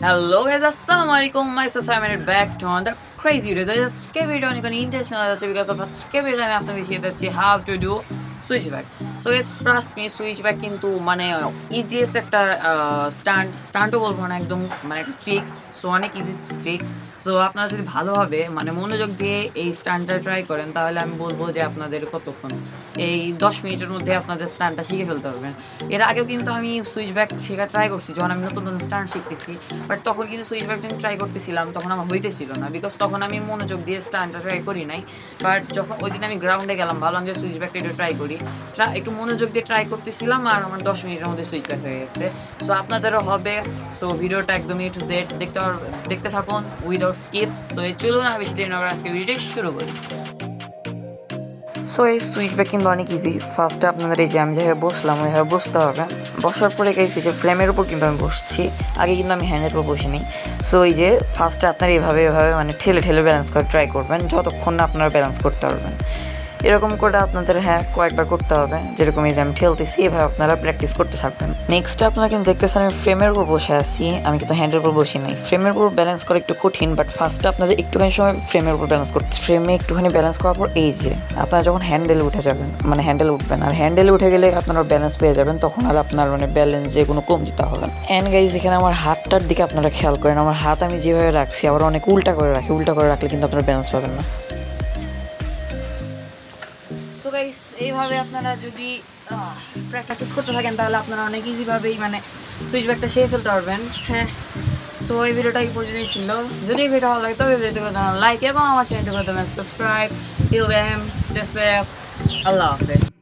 Hello guys, assalamualaikum. Myself Simon back to another crazy video. Just ke video ni kani intention ada because of ke video আমি আপনাদের শিখিয়ে দিচ্ছি how to do switch back. So it's trust me, switch back কিন্তু মানে easiest একটা স্টান্টও বলবো না, একদম মানে একটা ট্রিক্স। সো অনেক ইজি ট্রিক্স। সো আপনারা যদি ভালোভাবে মানে মনোযোগ দিয়ে এই স্টান্টটা ট্রাই করেন তাহলে আমি বলবো যে আপনাদের কতক্ষণ এই 10 মিনিটের মধ্যে আপনাদের স্টান্টটা শিখে ফেলতে পারবেন। এর আগেও কিন্তু আমি সুইচ ব্যাক শেখা ট্রাই করছি যখন আমি নতুন নতুন স্টান্ট শিখতেছি, বাট তখন কিন্তু সুইচ ব্যাক যখন ট্রাই করতেছিলাম তখন আমার হইতেছিল না, বিকজ তখন আমি মনোযোগ দিয়ে স্টান্টটা ট্রাই করি নাই। বাট যখন ওই দিন আমি গ্রাউন্ডে গেলাম ভাবলাম যে সুইচ ব্যাকটা একটু ট্রাই করি, একটু মনোযোগ দিয়ে ট্রাই করতেছিলাম আর আমার 10 মিনিটের মধ্যে সুইচ ব্যাক হয়ে গেছে। সো আপনাদেরও হবে। সো ভিডিওটা একদম A to Z দেখতে থাকুন উইদাউট স্কিপ। সো এই চলুন আর বেশি দেরি না করে আজকে ভিডিও শুরু করি। সো এই সুইচ ব্যাক কিন্তু অনেক ইজি। ফার্স্টে আপনাদের এই যে আমি যেভাবে বসলাম ওইভাবে বসতে হবে। বসার পরে গেছি যে ফ্রেমের উপর কিন্তু আমি বসছি, আগে কিন্তু আমি হ্যান্ডের উপর বসিনি। সো এই যে ফার্স্টে আপনারা এভাবে মানে ঠেলে ঠেলে ব্যালেন্স করে ট্রাই করবেন যতক্ষণ না আপনারা ব্যালেন্স করতে পারবেন। এরকম করে আপনাদের কয়েকবার করতে হবে, যেরকম এই যে আমি ঠেলতেছি এভাবে আপনারা প্র্যাকটিস করতে থাকবেন। নেক্সট আপনারা কিন্তু দেখতেছেন আমি ফ্রেমের উপর বসে আছি, আমি কিন্তু হ্যান্ডের উপর বসি নাই। ফ্রেমের উপর ব্যালেন্স করা একটু কঠিন, বাট ফার্স্টে আপনাদের একটুখানি সময় ফ্রেমের উপর ব্যালেন্স করতে, ফ্রেমে একটুখানি ব্যালেন্স করার পর এই যে আপনারা যখন হ্যান্ডেলে উঠে যাবেন মানে হ্যান্ডেলে উঠবেন আর হ্যান্ডেলে উঠে গেলে আপনারা ব্যালেন্স পেয়ে যাবেন, তখন আর আপনার মানে ব্যালেন্স যে কোনো কম দিতে হবে। অ্যান্ড গাইজ এখানে আমার হাতটার দিকে আপনারা খেয়াল করেন, আমার হাত আমি যেভাবে রাখছি আবার অনেক উল্টা করে রাখি, উল্টা করে রাখলে কিন্তু আপনারা ব্যালেন্স পাবেন না। সো গাইস এইভাবে আপনারা যদি প্র্যাকটিস করতে থাকেন তাহলে আপনারা অনেক ইজিভাবেই মানে সুইচ ব্যাকটা শিখে ফেলতে পারবেন। সো এই ভিডিওটা এই পর্যন্তই ছিল। যদি এই ভিডিও ভালো লাগে তবে ভিডিওটি করে লাইক এবং আমার চ্যানেলটি করে দেবেন subscribe. Till then stay safe, আল্লাহ হাফেজ।